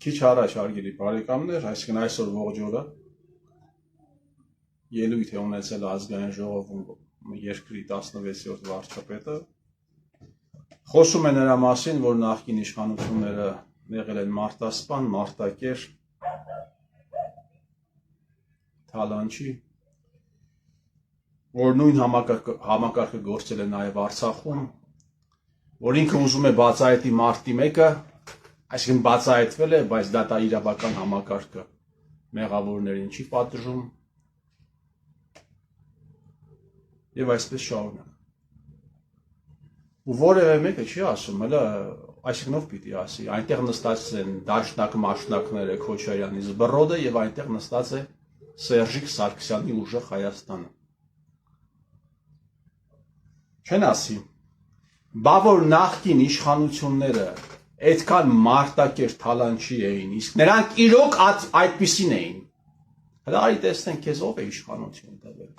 Քիչ առաջ հարգելի բարեկամներ, այսինքն այսօր ողջ օրը ելույթ է ունեցել ազգային ժողովում երկրի 16-րդ վարչապետը խոսում է նրա մասին, որ նախկին իշխանությունները եղել են մարտասպան, մարտակեր, թալանչի, որ նույն համակարգը գործել է նաև Արցախում, որ ինքը ուզում է բացահայտի մարտի 1-ը, այսինքն բացահայտվել է, բայց դա իրավական համակարգը մեղավորներին չի պատժում եւ այսպես շարունակ։ Ու որևէ մեկը չի ասում, հələ այսինքն ով պիտի ասի, այնտեղ նստած են դաշնակ-մաշնակները Քոչարյանի զբռոդը եւ այնտեղ նստած է Սերժիկ Սարգսյանի ուժեղ Հայաստանը։ Չեն ասի, բա որ նախկին իշխանությունները այդքան մարտակեր թալանչի էին, իսկ նրանք իրոք այդպիսին էին։ Հələ արի տեսնենք քեզ ով է իշխանություն տվել։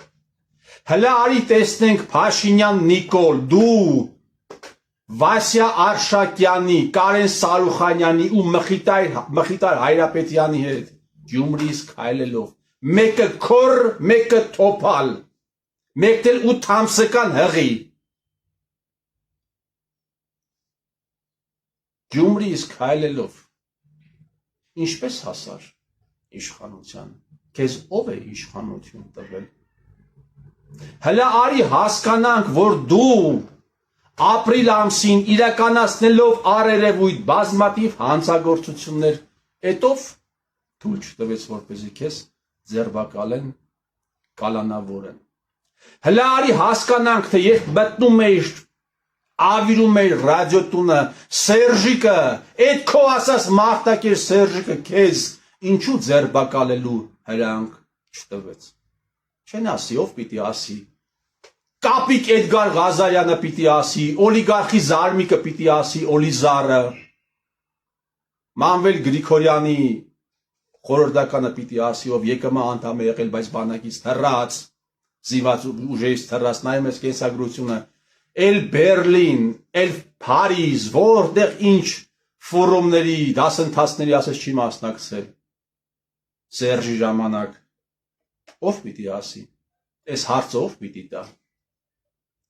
Հələ արի տեսնենք Փաշինյան Նիկոլ, դու Վասյա Արշակյանի, Կարեն Սարուխանյանի ու Մխիտար Հայրապետյանի հետ Գյումրիից քայլելով, մեկը քոր, մեկը թոփալ, մեկն էլ 8 ամսական հղի։ Գյումրիից քայլելով, ինչպես հասար իշխանության, քեզ ով է իշխանություն տվել։ Հələ արի հասկանանք, որ դու ապրիլ ամսին իրականացնելով առերևույթ բազմաթիվ հանցագործություններ, էտով թույլ չտվեց, որպեսզի քեզ ձերբակալեն, կալանավորեն։ Հələ արի հասկանանք, թե երբ մտնում էիր ավիրում էր ռադիոտունը Սերժիկը, այդ քո ասած մարտակեր Սերժիկը քեզ ինչու ձերբակալելու հրանք չտվեց։ Չեն ասի, ով պիտի ասի։ Կապիկ Էդգար Ղազարյանը պիտի ասի, օլիգարխի Զարմիկը պիտի ասի, Օլիզարը, Մանվել Գրիգորյանի խորհրդականը պիտի ասի, ով ԵԿՄ անդամ է եղել, բայց բանակից թռած, զինված ուժերից թռած, նայում ես կենսագրությունը, էլ Բերլին, էլ Փարիզ, որտեղ ինչ ֆորումների, դասընթացների ասես չի մասնակցել։ Սերժի ժամանակ ով պիտի ասի։ Այս հարցը ով պիտի տա։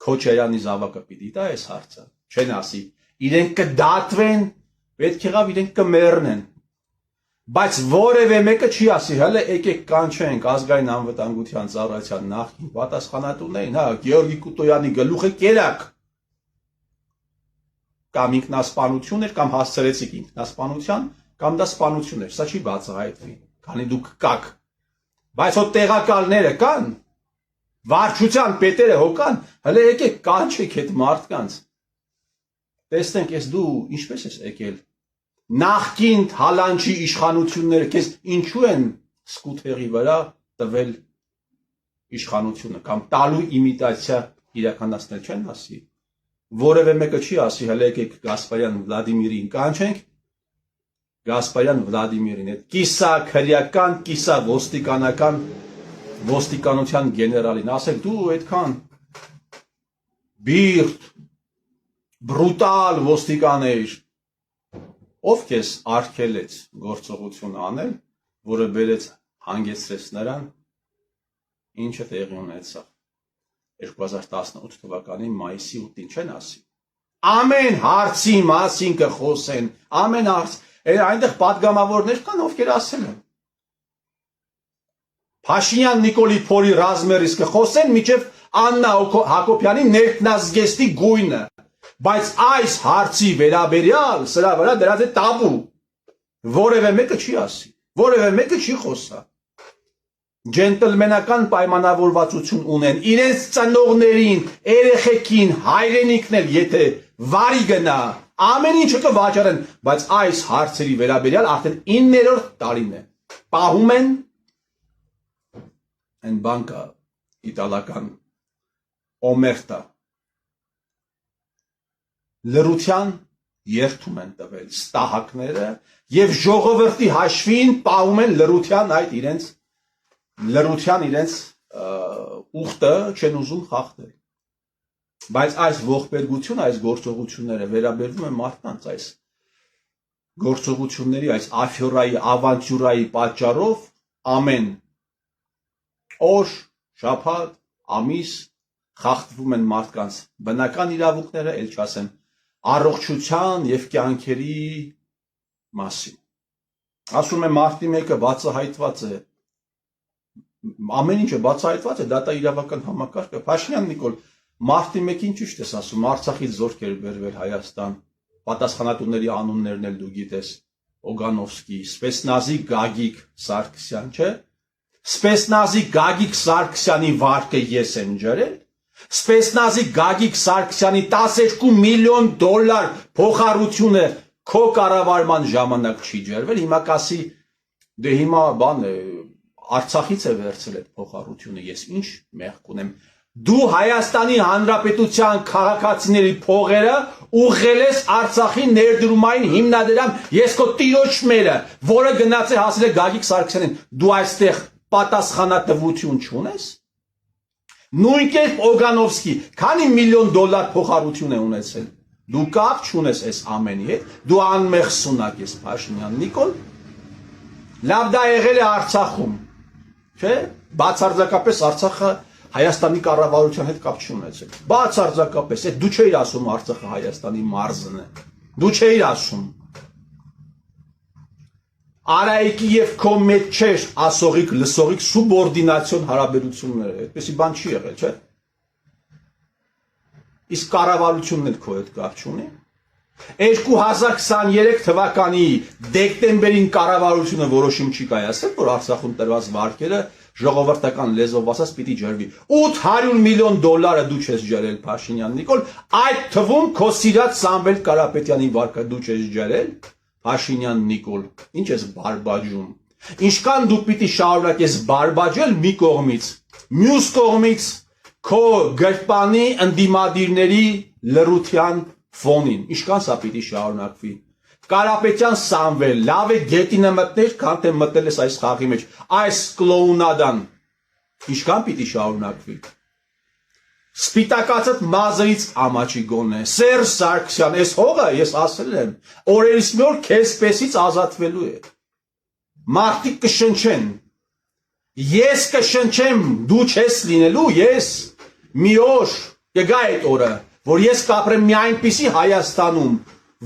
Քոչարյանի զավակը պիտի տա այս հարցը։ Չեն ասի։ Իրենք կդատվեն, պետք եղավ իրենք կմեռնեն։ Բայց որևէ մեկը չի ասի, հələ եկեք կանչենք ազգային անվտանգության ծառայության նախկին պատասխանատուներին, հա, Գեորգի Կուտոյանի գլուխը կերակ։ Կամ ինքնասպանություն էր, կամ հասցրեցիք ինքնասպանության, կամ դա սպանություն էր, սա չի բացահայտվի, քանի դուք կաք։ Բայց հո տեղակալները կան, վարչության պետերը հո կան, հələ եկեք կանչեք այդ մարդկանց։ Տեսնենք, ես դու ինչպես ես եկել։ Նախկին թալանչի իշխանությունները քեզ ինչու են սկութեղի վրա տվել իշխանությունը կամ տալու իմիտացիա իրականացնել չեն ասի։ Որևէ մեկը չի ասի, հələ եկեք Գասպարյան Վլադիմիրին կանչենք, Գասպարյան Վլադիմիրին, այդ կիսա քրեական, կիսա ոստիկանության գեներալին, ասեք դու այդքան բիրտ, բրուտալ ոստիկան էիր, ով քեզ արգելեց գործողություն անել, որը բերեց հանգեցրեց նրան, ինչը տեղի ունեցավ 2018 թվականի մայիսի 8-ին չեն ասի։ Ամեն հարցի մասին կխոսեն, ամեն հարց, այնտեղ պատգամավորներ կան, ովքեր ասել են։ Փաշինյան Նիկոլի փորի ռազմերից կխոսեն, մինչև Աննա Հակոբյանի ներքնազգեստի գույնը։ Բայց այս հարցի վերաբերյալ սրա վրա դրած է տաբու։ Որևէ մեկը չի ասի, որևէ մեկը չի խոսա։ Ջենտլմենական պայմանավորվածություն ունեն իրենց ծնողներին, երեխեքին, հայրենիքն էլ եթե վարի գնա, ամեն ինչը կվաճառեն, բայց այս հարցերի վերաբերյալ արդեն 9-րդ տարին է։ Պահում են այն բանկա իտալական օմերտա լրության երթում են տվել ստահակները եւ ժողովրդի հաշվին պահում են լրության այդ իրենց ուխտը չեն ուզում խախտել։ Բայց այս ողբերգությունը, այս գործողությունները վերաբերվում են մարդկանց, այս գործողությունների, այս աֆյորայի, ավանտյուրայի պատճառով ամեն օր, շաբաթ, ամիս խախտվում են մարդկանց բնական իրավունքները, ել չասեմ, առողջության եւ կյանքերի մասին։ Ասում եմ մարտի 1-ը բացահայտված է, ամեն ինչը բացահայտված է, դա իրավական համակարգը։ Փաշինյան Նիկոլ, մարտի 1-ին ճիշտ ես ասում, Արցախից զորք էր բերվել Հայաստան, պատասխանատուների անուններն էլ դու գիտես, Օգանովսկի, Սպեսնազի Գագիկ Սարգսյան, չէ՞։ Սպեսնազի Գագիկ Սարգսյանի վարկը ես եմ ջրել։ Սպեսնազի Գագիկ Սարգսյանի 12 միլիոն դոլար փոխառությունը քո կառավարման ժամանակ չի ջրվել։ Հիմա կասի դե հիմա բան է Արցախից է վերցրել այդ փոխառությունը, ես ինչ մեղք ունեմ։ Դու Հայաստանի Հանրապետության քաղաքացիների փողերը ուղղել ես Արցախի ներդրումային հիմնադրամ, ես քո տիրոջ մերը, որը գնաց է հասել է Գագիկ Սարգսյանին, դու այստեղ պատասխանատվություն չունես։ Նույն կերպ Օգանովսկի, քանի միլիոն դոլար փոխառություն է ունեցել։ Դու կապ չունես այս ամենի հետ, դու անմեղ սունակ ես Փաշինյան Նիկոլ։ Լավ դա եղել է Արցախում, չէ՞։ Բացարձակապես Արցախը Հայաստանի կառավարության հետ կապ չունեցել։ Բացարձակապես, այդ դու չէիր ասում Արցախը Հայաստանի մարզն է։ Դու չէիր ասում։ Արայիկի եւ քո մեջ չէր ասողիկ, լսողիկ սուբորդինացիոն հարաբերություններ, այդպեսի բան չի եղել, չէ՞։ Իսկ կառավարությունն էլ քո հետ կապ չունի։ 2023 թվականի դեկտեմբերին կառավարությունը որոշում չի կայացել, որ Արցախում տրված վարկերը ժողովրդական լեզվով ասած պիտի ջրվի։ 800 միլիոն դոլարը դու չես ջրել Փաշինյան Նիկոլ, այդ թվում քո սիրած Սամվել Կարապետյանի վարկը դու չես ջրել Փաշինյան Նիկոլ, ինչ ես բարբաջում։ Ինչքան դու պիտի շարունակես բարբաջել մի կողմից, մյուս կողմից քո գրպանի ընդդիմադիրների լռության ֆոնին, ինչքան սա պիտի շարունակվի։ Կարապետյան Սամվել, լավ է գետինը մտներ, քան թե մտել ես այս խաղի մեջ, այս կլոունադան, ինչքան պիտի շարունակվի։ Սպիտակացած մազերից ամաչի գոնե, Սերժ Սարգսյան, այս հողը ես ասել եմ, օրերից մի օր քեզ եսպես ազատվելու է։ Մարդիկ կշնչեն, ես կշնչեմ, դու չես լինելու, ես մի օր կգա այդ օրը, որ ես կապրեմ մի այնպիսի Հայաստանում,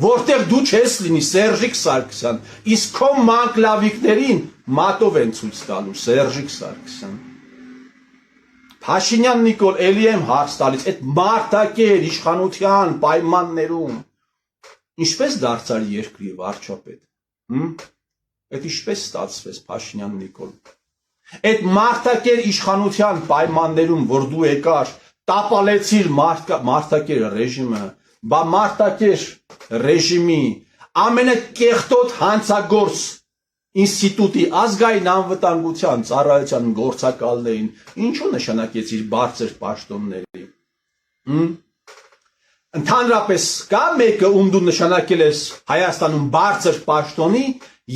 որտեղ դու չես լինի Սերժիկ Սարգսյան, իսկ քո մանկլավիկներին մատով են ցույց տալու Սերժիկ Սարգսյան։ Փաշինյան Նիկոլ, էլի եմ հարց տալիս, այդ մարդակեր իշխանության պայմաններում ինչպես դարձար երկրի վարչապետ։ Այդ ինչպես ստացվեց Փաշինյան Նիկոլ։ Այդ մարդակեր իշխանության պայմաններում, որ դու եկար տապալեցիր մարդակեր ռեժիմը, բա մարդակեր ռեժիմի ամենակեղտոտ հանցագործ ինստիտուտի ազգային անվտանգության ծառայության գործակալներին ինչու նշանակեցիր բարձր պաշտոնների։ Ընդհանրապես կա մեկը, ում դու նշանակել ես Հայաստանում բարձր պաշտոնի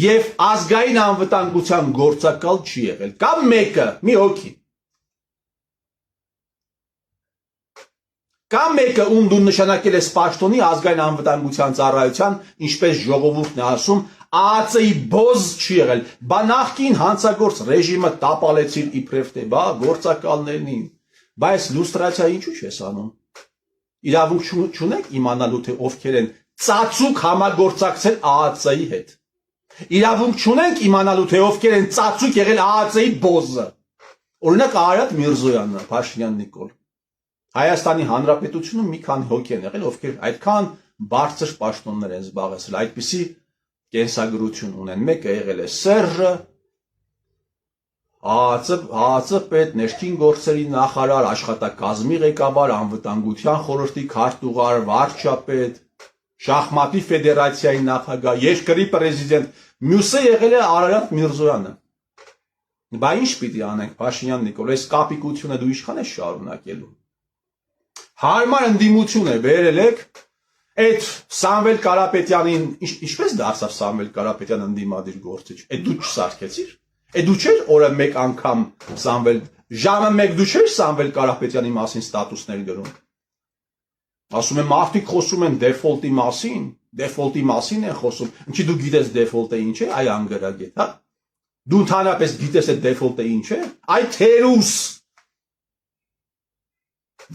եւ ազգային անվտանգության գործակալ չի եղել։ Կա մեկը, մի հոգի։ Կա մեկը, ում դու նշանակել ես պաշտոնի ազգային անվտանգության ծառայության, ինչպես ժողովուրդն է ասում, ԱԱՑ-ի բոզ չի եղել, բա նախկին հանցագործ ռեժիմը տապալեցին իբրև թե բա գործակալներին, բայց լուստրացիա ինչու չես անում։ Իրավունք չունեք իմանալու թե ովքեր են ծածուկ համագործակցել ԱԱՑ-ի հետ։ Իրավունք չունենք իմանալու թե ովքեր են ծածուկ եղել ԱԱՑ-ի բոզը։ Օրինակ Արարատ Միրզոյանը, Փաշինյան Նիկոլ։ Հայաստանի Հանրապետությունում մի քանի հոգի են եղել, ովքեր այդքան բարձր պաշտոններ են զբաղեցրել, այդպիսի կենսագրություն ունեն։ Մեկը եղել է Սերժը, ԱԱՑ պետ, ներքին գործերի նախարար, աշխատակազմի ղեկավար, անվտանգության խորհրդի քարտուղար, վարչապետ, շախմատի ֆեդերացիայի նախագահ, երկրի պրեզիդենտ, մյուսը եղել է Արարատ Միրզոյանը։ Բա ինչ պիտի անենք, Փաշինյան Նիկոլ, այս կապիկությունը դու ինչքան ես շարունակելու։ Հարմար ընդդիմություն է բերել եք, այդ Սամվել Կարապետյանին, ինչպես դարձավ Սամվել Կարապետյան ընդդիմադիր գործիչ, այդ դու չսարքեցիր, այդ դու չէր օրը մեկ անգամ Սամվել, ժամը մեկ դու չէր Սամվել Կարապետյանի մասին ստատուսներ գրում, Ասում եմ մարդիկ խոսում են դեֆոլտի մասին են խոսում։ Ինչի դու գիտես դեֆոլտը ինչ է, այ անգրագետ, հա։ Դու ընդհանրապես գիտես այդ դեֆոլտը ինչ է, այ թերուս։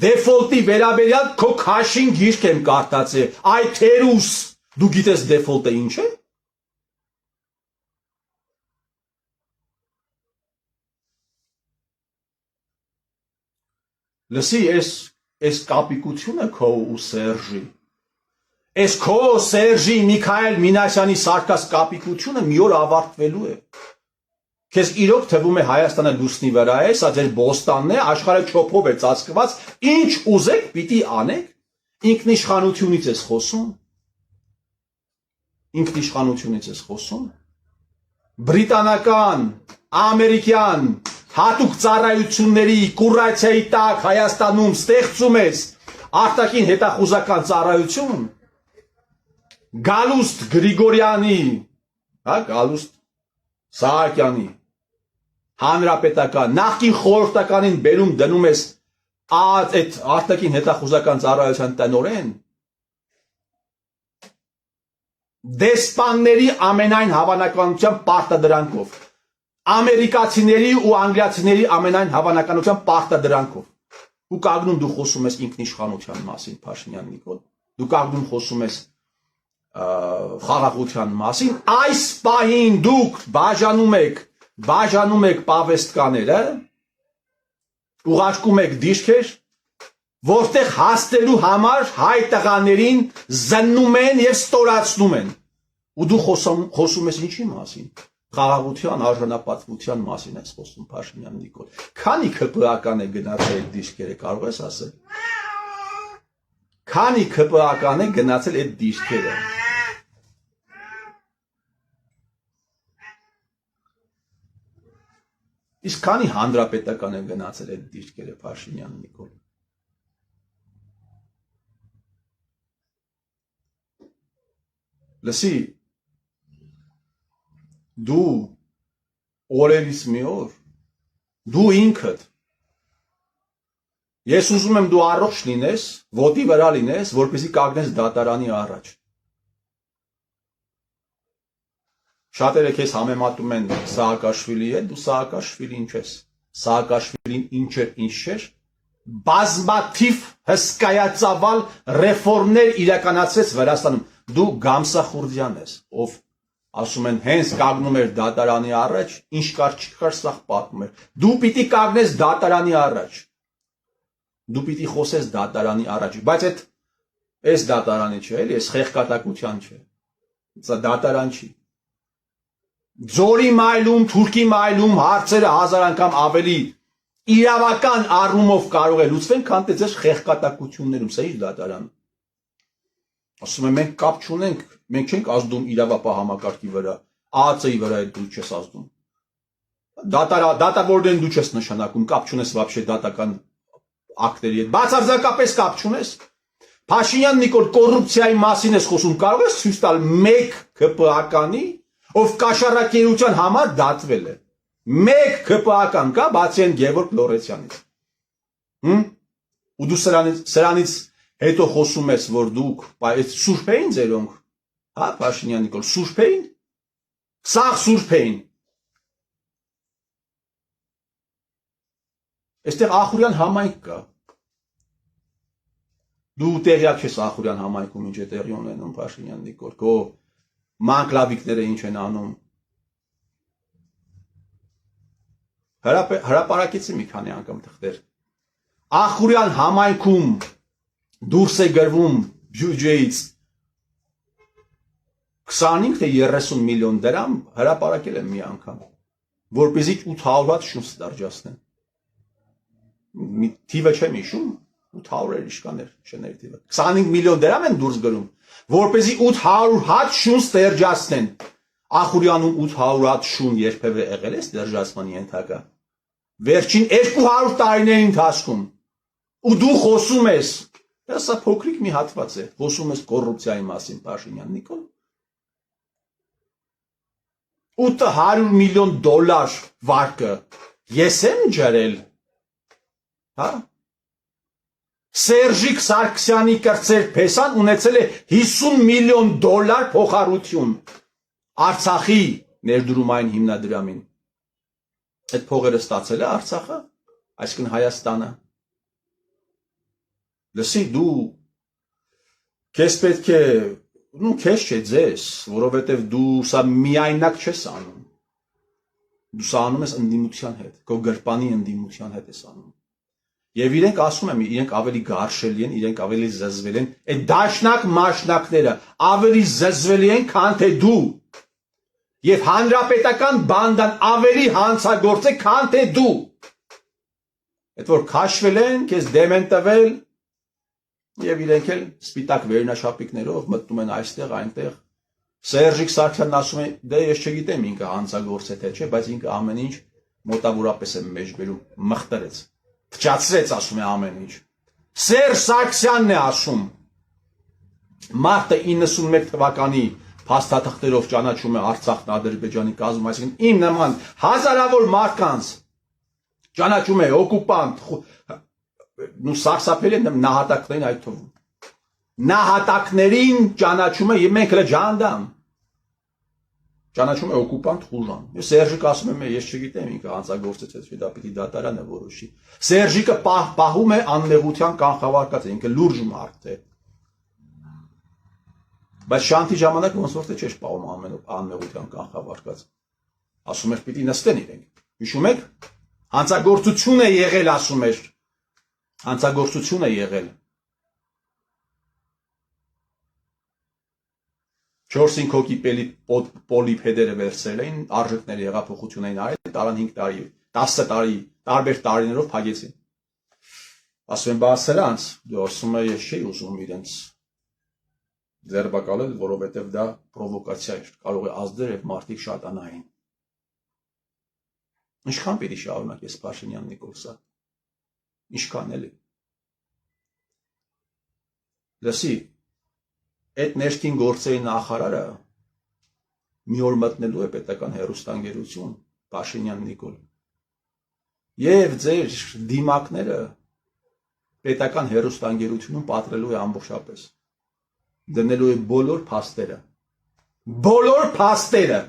Դեֆոլտի վերաբերյալ քո քաշին գիրք եմ կարդացել, այ թերուս։ Դու գիտես դեֆոլտը ինչ է։ Լսի, այս կապիկությունը քո ու Սերժի, այս քո Սերժի Միքայել Մինասյանի սարկած կապիկությունը մի օր ավարտվելու է։ Քեզ իրոք թվում է Հայաստանը լուսնի վրա է, սա ձեր բոստանն է, աշխարհը չոփով է ծածկված, ինչ ուզեք պիտի անեք, ինքնիշխանությունից ես խոսում։ Ինքնիշխանությունից ես խոսում։ Բրիտանական, ամերիկյան հատուկ ծառայությունների կուրացիայի տակ Հայաստանում ստեղծում ես արտաքին հետախուզական ծառայություն, Գալուստ Գրիգորյանի, հա, Գալուստ Սահակյանի, հանրապետական, նախկին խորհրդականին բերում դնում ես այդ արտաքին հետախուզական ծառայության տնօրեն, դեսպանների ամենայն հավանականությամբ պարտադրանքով, ամերիկացիների ու անգլիացիների ամենայն հավանականությամբ պարտադրանքով։ Դու կանգնում դու խոսում ես ինքնիշխանության մասին, Փաշինյան Նիկոլ, դու կանգնում խոսում ես խաղաղության մասին, այս պահին դուք բաժանում եք պավեստկաները, ուղարկում եք դիրքեր, որտեղ հասնելու համար հայ տղաներին զննում են եւ ստորացնում են։ Ու դու խոսում ես ինչի մասին։ Խաղաղության, արժանապատվության մասին ես խոսում, Փաշինյան Նիկոլ։ Քանի ԿՊԱ-ական է գնացել այդ դիրքերը, կարող ես ասել։ Քանի ԿՊԱ-ական է գնացել այդ դիրքերը։ Իսկ քանի հանրապետական է գնացել այդ դիրքերը, Փաշինյան Նիկոլ։ Լսի, դու օրերից մի օր, դու ինքդ, ես ուզում եմ դու առողջ լինես, ոտի վրա լինես, որպեսզի կանգնես դատարանի առաջ։ Շատերը քեզ համեմատում են Սահակաշվիլի հետ, դու Սահակաշվիլին չես։ Սահակաշվիլին ինչ չէր, բազմաթիվ հսկայածավալ ռեֆորմներ իրականացրեց Վրաստանում։ Դու Գամսախուրդյան ես, ով ասում են հենց կանգնում էր դատարանի առաջ, ինչ կար չկար, սա պատմում էր։ Դու պիտի կանգնես դատարանի առաջ։ Դու պիտի խոսես դատարանի առաջ, բայց այս դատարանի չէ, էլի, այս խեղկատակության չէ։ Սա դատարան չի։ Ձորի մայլում, Թուրքի մայլում հարցերը 1000 անգամ ավելի իրավական առումով կարող է լուծվեն, քան թե ձեր խեղկատակություններում, սա իր դատարան։ Ասում եմ, մենք կապ չունենք, մենք չենք ազդում իրավապահ համակարգի վրա, ԱԱՑ-ի վրա դու չես ազդում։ Դատավորներին դու չես նշանակում, կապ չունես вообще դատական ակտերի հետ, բացարձակապես կապ չունես։ Փաշինյան Նիկոլ, կոռուպցիայի մասին ես խոսում, կարող ես ցույց տալ մեկ ԿՊԱ-կանի, ով կաշառակերության համար դատվել է։ Մեկ ԿՊԱ-կան կա, բացի այն Գևորգ Լորեցյանից։ Ու դու սրանից հետո խոսում ես, որ դուք այդ սուրբ էին ձերոնք, հա, Փաշինյան Նիկոլ, սուրբ էին։ Սաղ սուրբ էին։ Այստեղ Ախուրյան համայնք կա։ Դու տեղյակ ես Ախուրյան համայնքում ինչ է տեղի ունենում, Փաշինյան Նիկոլ, քո մանկլավիկները ինչ են անում։ Հրապարակեցի մի քանի անգամ թղթեր։ Ախուրյան համայնքում դուրս է գրվում բյուջեից 25 թե 30 միլիոն դրամ, հրապարակել եմ մի անգամ, որպեսզի 800 հատ շունչ դարձնեն։ Թիվը չեմ հիշում, 800 իշկաներ, շներ թիվը։ 25 միլիոն դրամ են դուրս գրում, որպեսզի 800 հատ շունչ դержացնեն։ Ախուրյանում 800 հատ շուն երբևէ եղել է դержացման ենթակա։ Վերջին 200 տարիների ընթացքում։ Ու դու խոսում ես, սա փոքրիկ մի հատված է, խոսում ես կոռուպցիայի մասին, Փաշինյան Նիկոլ։ 800 միլիոն դոլար վարկը ես եմ ջրել, հա։ Սերժիկ Սարգսյանի կրծեր փեսան ունեցել է $50 միլիոն փոխառություն Արցախի ներդրումային հիմնադրամին։ Այդ փողերը ստացել է Արցախը, այսինքն Հայաստանը։ Լսի դու քեզ պետք է, քեզ չէ ձեզ, որովհետև դու սա միայնակ չես անում։ Դու սա անում ես ընդդիմության հետ, քո գրպանի ընդդիմության հետ ես անում։ Եվ իրենք ասում եմ, իրենք ավելի գարշելի են, իրենք ավելի զզվելի են, այդ դաշնակ մաշնակները ավելի զզվելի են, քան թե դու։ Եվ հանրապետական բանդան ավելի հանցագործ է, քան թե դու։ Այդ որ քաշվել են, քեզ դեմ են տվել, եւ իրենք էլ սպիտակ վերնաշապիկներով մտնում են այստեղ, այնտեղ։ Սերժիկ Սարգսյանն ասում է, դե ես չգիտեմ ինքը հանցագործ է թե չէ, բայց ինքը ամեն ինչ մոտավորապես է մեջ բերում, մխտրեց։ Փչացրեց, ասում է ամեն ինչ։ Սերժ Սարգսյանն է ասում։ Մարտը 91 թվականի փաստաթղթերով ճանաչում է Արցախն Ադրբեջանի կազմում, այսինքն իմ նման հազարավոր մարդկանց ճանաչում է օկուպանտ, սարսափելի են նահատակներին այդ թվում։ Նահատակներին ճանաչում է, եւ մենք հենց ջանդամ։ Ճանաչում է օկուպանտ խուժան։ Ես Սերժիկը ասում եմ, ես չգիտեմ ինքը հանցագործեց, թե դա պիտի դատարանը որոշի։ Սերժիկը պահում է անմեղության կանխավարկածը, ինքը լուրջ մարդ է։ Բայց շանթի ժամանակ ոնց որ թե չէր պահում անմեղության կանխավարկածը։ Ասում էր պիտի նստեն իրենք։ Հիշում եք։ Հանցագործություն է եղել, ասում էր։ Հանցագործություն է եղել։ 4-5 հոգի պոլիպեդերը վերցրել էին, արժեքների հեղափոխություն էին արել, տարան 5 տարի, 10 տարի, տարբեր տարիներով փակեցին։ Ասում են, բա սրանց, դու ասում ես, ես չէի ուզում իրենց ձերբակալել, որովհետև դա պրովոկացիա էր, կարող է ազդել եւ մարդիկ շատանային։ Ինչքան պիտի շարունակես Փաշինյան Նիկոլսը։ Ինչքան էլի։ Լսի, այդ ներքին գործերի նախարարը մի օր մտնելու է պետական հեռուստաընկերություն Փաշինյան Նիկոլ։ Եվ ձեր դիմակները պետական հեռուստաընկերությունում պատրելու է ամբողջապես։ Դնելու է բոլոր փաստերը։ Բոլոր փաստերը։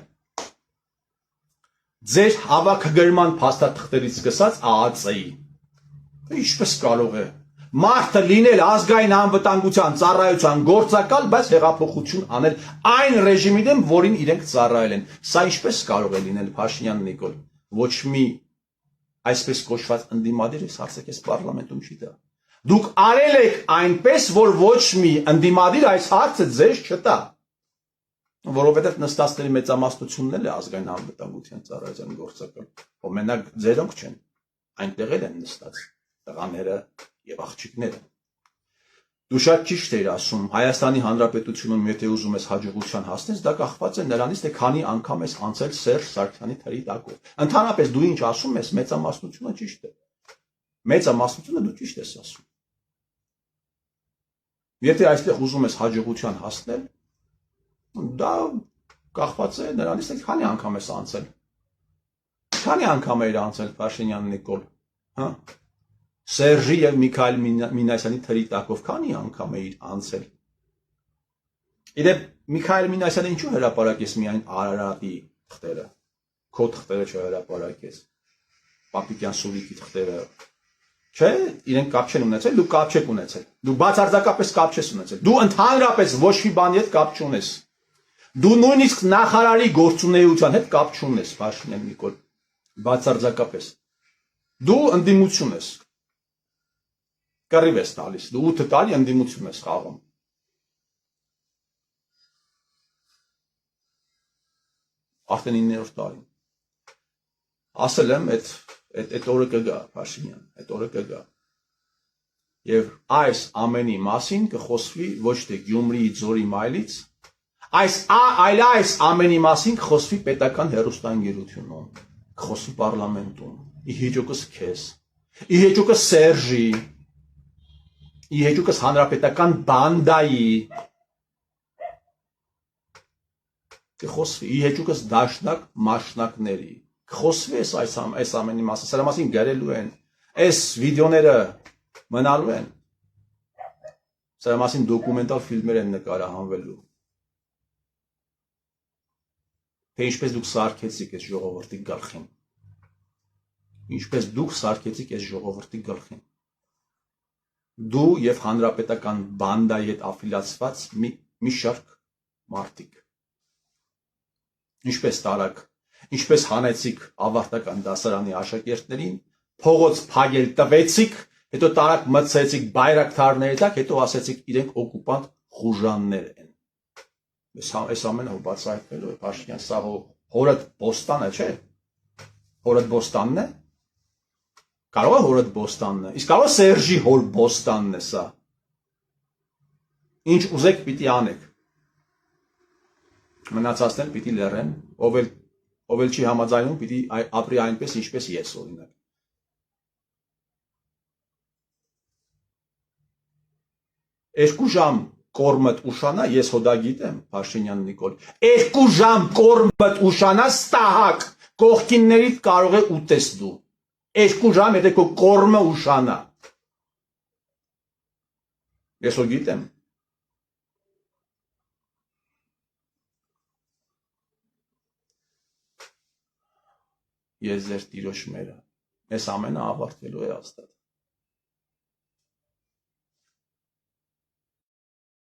Ձեր հավաքագրման փաստաթղթերից սկսած ԱԱՑ-ի։ Ինչպես կարող է մարդը լինել ազգային անվտանգության ծառայության գործակալ, բայց հեղափոխություն անել այն ռեժիմի դեմ, որին իրենք ծառայել են։ Սա ինչպես կարող է լինել Փաշինյան Նիկոլ։ Ոչ մի այսպես կոչված ընդդիմադիր էս հարցը քեզ պարլամենտում չի տա։ Դուք արել եք այնպես, որ ոչ մի ընդդիմադիր այս հարցը ձեզ չտա։ Որովհետև նստածների մեծամասնությունն էլ է ազգային անվտանգության ծառայության գործակալ։ Ո մենակ ձերոնք չեն։ Այնտեղ էլ են նստած տղաները եւ աղջիկները։ Դու շատ ճիշտ ես ասում, Հայաստանի Հանրապետությունում եթե ուզում ես հաջողության հասնես, դա կախված է նրանից, թե քանի անգամ ես անցել Սերժ Սարգսյանի թրի տակով։ Ընդհանրապես դու ինչ ասում ես, մեծամասնությունը ճիշտ է։ Մեծամասնությունը դու ճիշտ ես ասում։ Եթե այստեղ ուզում ես հաջողության հասնել, դա կախված է նրանից, թե քանի անգամ ես անցել։ Քանի անգամ էր անցել Փաշինյան Նիկոլ, հա։ Սերժի եւ Միքայել Մինասյանի թրի տակով քանի անգամ էիր անցել։ Իդեպ Միքայել Մինասյանը ինչու հրապարակես միայն Արարատի թղթերը, քո թղթերը չհրապարակես, Պապիկյան Սուրիկի թղթերը, չէ, իրենք կապ չեն ունեցել, դու կապ չեք ունեցել, դու բացարձակապես կապ չես ունեցել, դու ընդհանրապես ոչ մի բանի հետ կապ չունես, դու նույնիսկ նախարարի գործունեության հետ կապ չունես, Փաշինյան Նիկոլ, բացարձակապես, դու ընդդիմություն ես, կռիվ ես տալիս, դու 8 տարի ընդդիմություն ես խաղում։ Արդեն 9-րդ տարին։ Ասել եմ, այդ օրը կգա, Փաշինյան, այդ օրը կգա։ Եվ այս ամենի մասին կխոսվի ոչ թե Գյումրիի Ձորի մայլից, այլ այս ամենի մասին կխոսվի պետական հեռուստաընկերությունում, կխոսվի պարլամենտում, ի հեճուկս քեզ, ի հեճուկս Սերժի, ի հեճուկս հանրապետական բանդայի, կխոսվի, ի հեճուկս դաշնակ մաշնակների, կխոսվի այս ամենի մասին, սրա մասին գրելու են, այս վիդեոները մնալու են, Սա մասին դոկումենտալ ֆիլմեր են նկարահանվելու։ Թե ինչպես դուք սարքեցիք այս ժողովրդի գլխին։ Ինչպես դուք սարքեցիք այս ժողովրդի գլխին։ Դու եւ հանրապետական բանդայի հետ աֆիլիացված մի շարք մարդիկ։ Ինչպես տարակ, ինչպես հանեցիք ավարտական դասարանի աշակերտներին, փողոց փագել տվեցիք, հետո տարակ մտցեցիք բայրակթարների տակ, հետո ասեցիք իրենք օկուպանտ խուժաններ են։ Այս ամենը բացահայտվելու է Փաշինյան, սա հորդ բոստանը չէ։ Հորդ բոստանն է։ Կարող է հորդ բոստանն է։ Իսկ կարող է Սերժի հոր բոստանն է սա։ Ինչ ուզեք պիտի անեք։ Մնացածներ պիտի լեռեն, ով էլ չի համաձայնում, պիտի ապրի այնպես, ինչպես ես օրինակ։ Երկու ժամ կորմդ ուշանա, ես հոդա գիտեմ, Փաշինյան Նիկոլ, 2 ժամ կորմդ ուշանա, ստահակ, կողքիններիդ կարող է ուտես դու, 2 ժամ եթե քո կորմը ուշանա, ես հո գիտեմ, ես ձեր տիրոջ մերը, ես ամենը ավարտվելու է աստատ։